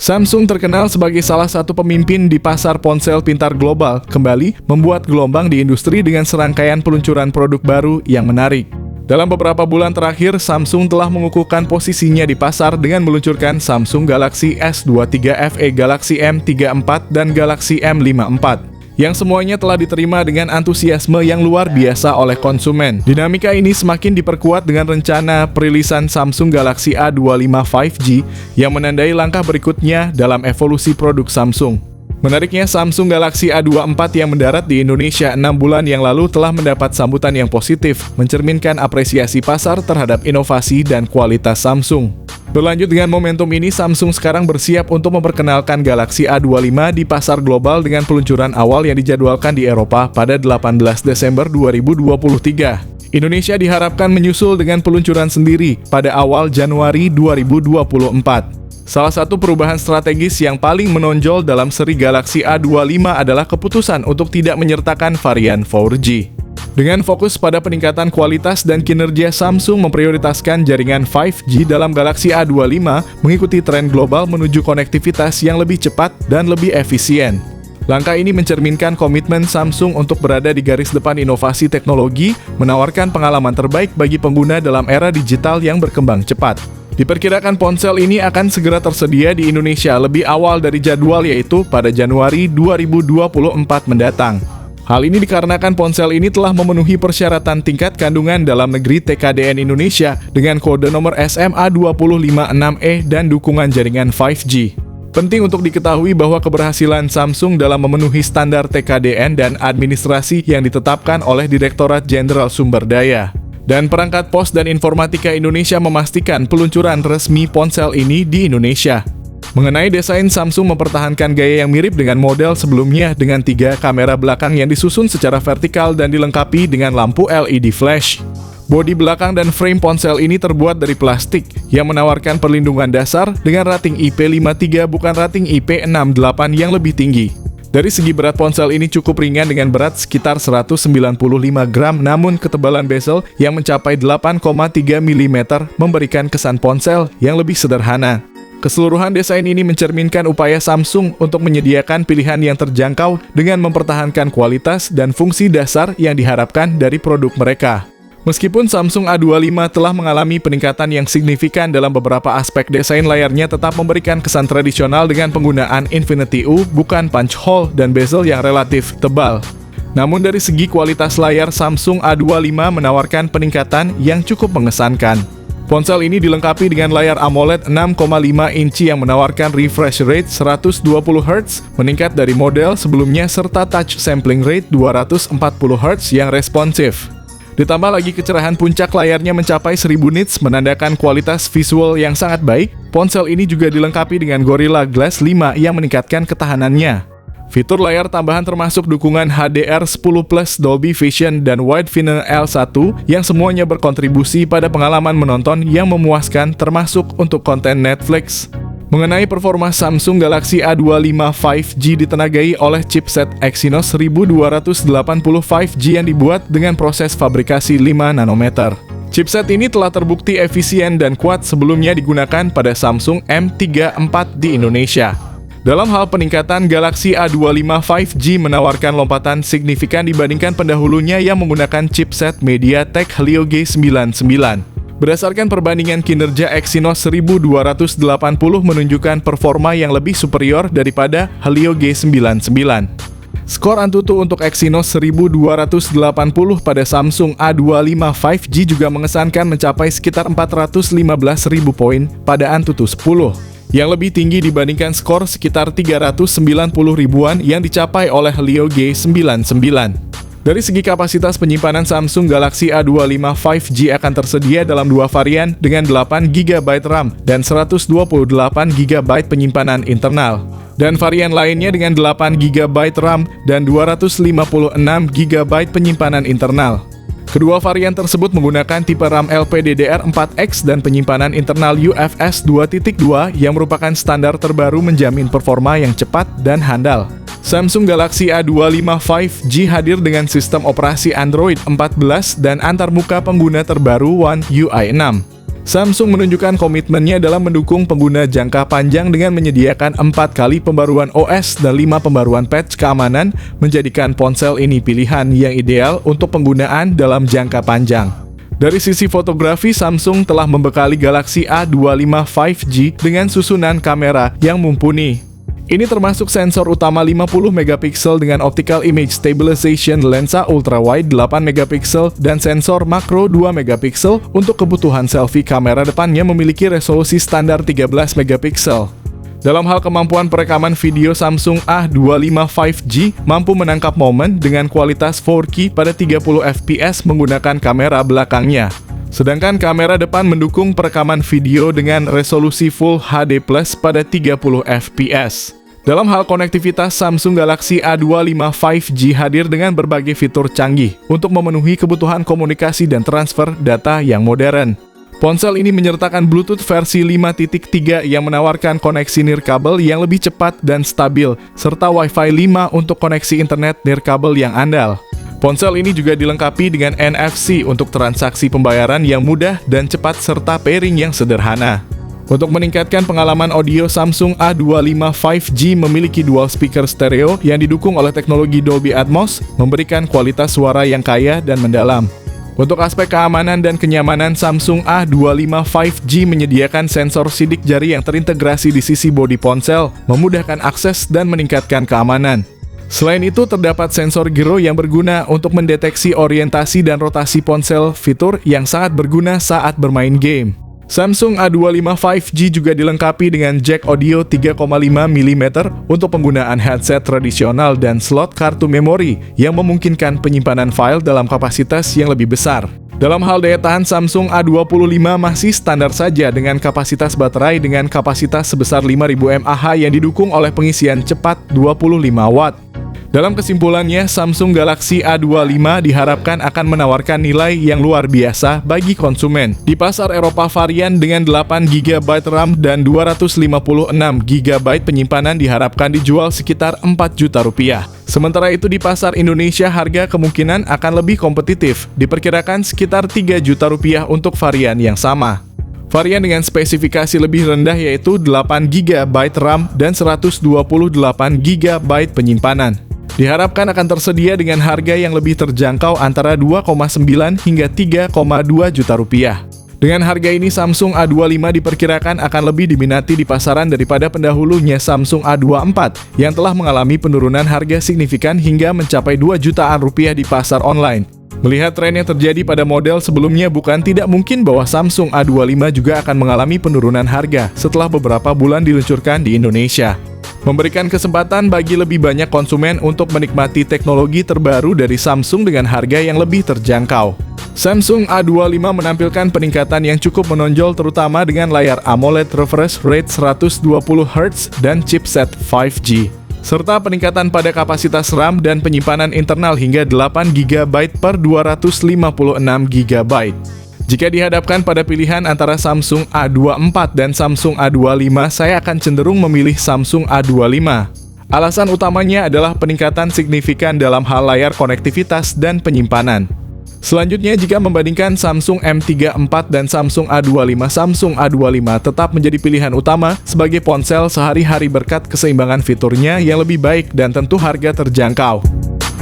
Samsung terkenal sebagai salah satu pemimpin di pasar ponsel pintar global, kembali membuat gelombang di industri dengan serangkaian peluncuran produk baru yang menarik. Dalam beberapa bulan terakhir, Samsung telah mengukuhkan posisinya di pasar dengan meluncurkan Samsung Galaxy S23 FE, Galaxy M34, dan Galaxy M54. Yang semuanya telah diterima dengan antusiasme yang luar biasa oleh konsumen. Dinamika ini semakin diperkuat dengan rencana perilisan Samsung Galaxy A25 5G yang menandai langkah berikutnya dalam evolusi produk Samsung. Menariknya, Samsung Galaxy A24 yang mendarat di Indonesia 6 bulan yang lalu telah mendapat sambutan yang positif, mencerminkan apresiasi pasar terhadap inovasi dan kualitas Samsung. Berlanjut dengan momentum ini, Samsung sekarang bersiap untuk memperkenalkan Galaxy A25 di pasar global dengan peluncuran awal yang dijadwalkan di Eropa pada 18 Desember 2023. Indonesia diharapkan menyusul dengan peluncuran sendiri pada awal Januari 2024. Salah satu perubahan strategis yang paling menonjol dalam seri Galaxy A25 adalah keputusan untuk tidak menyertakan varian 4G. Dengan fokus pada peningkatan kualitas dan kinerja, Samsung memprioritaskan jaringan 5G dalam Galaxy A25 mengikuti tren global menuju konektivitas yang lebih cepat dan lebih efisien. Langkah ini mencerminkan komitmen Samsung untuk berada di garis depan inovasi teknologi, menawarkan pengalaman terbaik bagi pengguna dalam era digital yang berkembang cepat. Diperkirakan ponsel ini akan segera tersedia di Indonesia lebih awal dari jadwal, yaitu pada Januari 2024 mendatang. Hal ini dikarenakan ponsel ini telah memenuhi persyaratan tingkat kandungan dalam negeri TKDN Indonesia dengan kode nomor SMA256E dan dukungan jaringan 5G. Penting untuk diketahui bahwa keberhasilan Samsung dalam memenuhi standar TKDN dan administrasi yang ditetapkan oleh Direktorat Jenderal Sumber Daya dan Perangkat Pos dan Informatika Indonesia memastikan peluncuran resmi ponsel ini di Indonesia. Mengenai desain, Samsung mempertahankan gaya yang mirip dengan model sebelumnya dengan 3 kamera belakang yang disusun secara vertikal dan dilengkapi dengan lampu LED flash. Bodi belakang dan frame ponsel ini terbuat dari plastik yang menawarkan perlindungan dasar dengan rating IP53 bukan rating IP68 yang lebih tinggi. Dari segi berat, ponsel ini cukup ringan dengan berat sekitar 195 gram, namun ketebalan bezel yang mencapai 8,3 mm memberikan kesan ponsel yang lebih sederhana. Keseluruhan desain ini mencerminkan upaya Samsung untuk menyediakan pilihan yang terjangkau dengan mempertahankan kualitas dan fungsi dasar yang diharapkan dari produk mereka. Meskipun Samsung A25 telah mengalami peningkatan yang signifikan dalam beberapa aspek, desain layarnya tetap memberikan kesan tradisional dengan penggunaan Infinity U, bukan punch hole, dan bezel yang relatif tebal. Namun dari segi kualitas layar, Samsung A25 menawarkan peningkatan yang cukup mengesankan. Ponsel ini dilengkapi dengan layar AMOLED 6,5 inci yang menawarkan refresh rate 120 Hz, meningkat dari model sebelumnya, serta touch sampling rate 240 Hz yang responsif. Ditambah lagi kecerahan puncak layarnya mencapai 1000 nits, menandakan kualitas visual yang sangat baik. Ponsel ini juga dilengkapi dengan Gorilla Glass 5 yang meningkatkan ketahanannya. Fitur layar tambahan termasuk dukungan HDR10+, Dolby Vision, dan Wide Final L1 yang semuanya berkontribusi pada pengalaman menonton yang memuaskan, termasuk untuk konten Netflix. Mengenai performa, Samsung Galaxy A25 5G ditenagai oleh chipset Exynos 1280 5G yang dibuat dengan proses fabrikasi 5 nanometer. Chipset ini telah terbukti efisien dan kuat sebelumnya digunakan pada Samsung M34 di Indonesia. Dalam hal peningkatan, Galaxy A25 5G menawarkan lompatan signifikan dibandingkan pendahulunya yang menggunakan chipset MediaTek Helio G99. Berdasarkan perbandingan kinerja, Exynos 1280 menunjukkan performa yang lebih superior daripada Helio G99. Skor Antutu untuk Exynos 1280 pada Samsung A25 5G juga mengesankan, mencapai sekitar 415.000 poin pada Antutu 10. Yang lebih tinggi dibandingkan skor sekitar 390 ribuan yang dicapai oleh Helio G99. Dari segi kapasitas penyimpanan, Samsung Galaxy A25 5G akan tersedia dalam 2 varian dengan 8GB RAM dan 128GB penyimpanan internal. Dan varian lainnya dengan 8GB RAM dan 256GB penyimpanan internal. Kedua varian tersebut menggunakan tipe RAM LPDDR4X dan penyimpanan internal UFS 2.2 yang merupakan standar terbaru menjamin performa yang cepat dan handal. Samsung Galaxy A25 5G hadir dengan sistem operasi Android 14 dan antarmuka pengguna terbaru One UI 6. Samsung menunjukkan komitmennya dalam mendukung pengguna jangka panjang dengan menyediakan 4 kali pembaruan OS dan 5 pembaruan patch keamanan, menjadikan ponsel ini pilihan yang ideal untuk penggunaan dalam jangka panjang. Dari sisi fotografi, Samsung telah membekali Galaxy A25 5G dengan susunan kamera yang mumpuni. Ini termasuk sensor utama 50 megapiksel dengan optical image stabilization, lensa ultrawide 8 megapiksel, dan sensor makro 2 megapiksel. Untuk kebutuhan selfie, kamera depannya memiliki resolusi standar 13 megapiksel. Dalam hal kemampuan perekaman video, Samsung A25 5G mampu menangkap momen dengan kualitas 4K pada 30 fps menggunakan kamera belakangnya. Sedangkan kamera depan mendukung perekaman video dengan resolusi Full HD+ pada 30 fps. Dalam hal konektivitas, Samsung Galaxy A25 5G hadir dengan berbagai fitur canggih untuk memenuhi kebutuhan komunikasi dan transfer data yang modern. Ponsel ini menyertakan Bluetooth versi 5.3 yang menawarkan koneksi nirkabel yang lebih cepat dan stabil, serta Wi-Fi 5 untuk koneksi internet nirkabel yang andal. Ponsel ini juga dilengkapi dengan NFC untuk transaksi pembayaran yang mudah dan cepat serta pairing yang sederhana. Untuk meningkatkan pengalaman audio, Samsung A25 5G memiliki dual speaker stereo yang didukung oleh teknologi Dolby Atmos, memberikan kualitas suara yang kaya dan mendalam. Untuk aspek keamanan dan kenyamanan, Samsung A25 5G menyediakan sensor sidik jari yang terintegrasi di sisi bodi ponsel, memudahkan akses dan meningkatkan keamanan. Selain itu, terdapat sensor gyro yang berguna untuk mendeteksi orientasi dan rotasi ponsel, fitur yang sangat berguna saat bermain game. Samsung A25 5G juga dilengkapi dengan jack audio 3,5 mm untuk penggunaan headset tradisional dan slot kartu memori yang memungkinkan penyimpanan file dalam kapasitas yang lebih besar. Dalam hal daya tahan, Samsung A25 masih standar saja dengan kapasitas baterai dengan kapasitas sebesar 5000 mAh yang didukung oleh pengisian cepat 25 watt. Dalam kesimpulannya, Samsung Galaxy A25 diharapkan akan menawarkan nilai yang luar biasa bagi konsumen. Di pasar Eropa, varian dengan 8 GB RAM dan 256 GB penyimpanan diharapkan dijual sekitar 4 juta rupiah. Sementara itu di pasar Indonesia, harga kemungkinan akan lebih kompetitif, diperkirakan sekitar 3 juta rupiah untuk varian yang sama. Varian dengan spesifikasi lebih rendah yaitu 8 GB RAM dan 128 GB penyimpanan diharapkan akan tersedia dengan harga yang lebih terjangkau antara 2,9 hingga 3,2 juta rupiah. Dengan harga ini, Samsung A25 diperkirakan akan lebih diminati di pasaran daripada pendahulunya Samsung A24 yang telah mengalami penurunan harga signifikan hingga mencapai 2 jutaan rupiah di pasar online. Melihat tren yang terjadi pada model sebelumnya, bukan tidak mungkin bahwa Samsung A25 juga akan mengalami penurunan harga setelah beberapa bulan diluncurkan di Indonesia, memberikan kesempatan bagi lebih banyak konsumen untuk menikmati teknologi terbaru dari Samsung dengan harga yang lebih terjangkau. Samsung A25 menampilkan peningkatan yang cukup menonjol terutama dengan layar AMOLED refresh rate 120Hz dan chipset 5G, serta peningkatan pada kapasitas RAM dan penyimpanan internal hingga 8 GB per 256 GB. Jika dihadapkan pada pilihan antara Samsung A24 dan Samsung A25, saya akan cenderung memilih Samsung A25. Alasan utamanya adalah peningkatan signifikan dalam hal layar, konektivitas, dan penyimpanan. Selanjutnya, jika membandingkan Samsung M34 dan Samsung A25, Samsung A25 tetap menjadi pilihan utama sebagai ponsel sehari-hari berkat keseimbangan fiturnya yang lebih baik dan tentu harga terjangkau.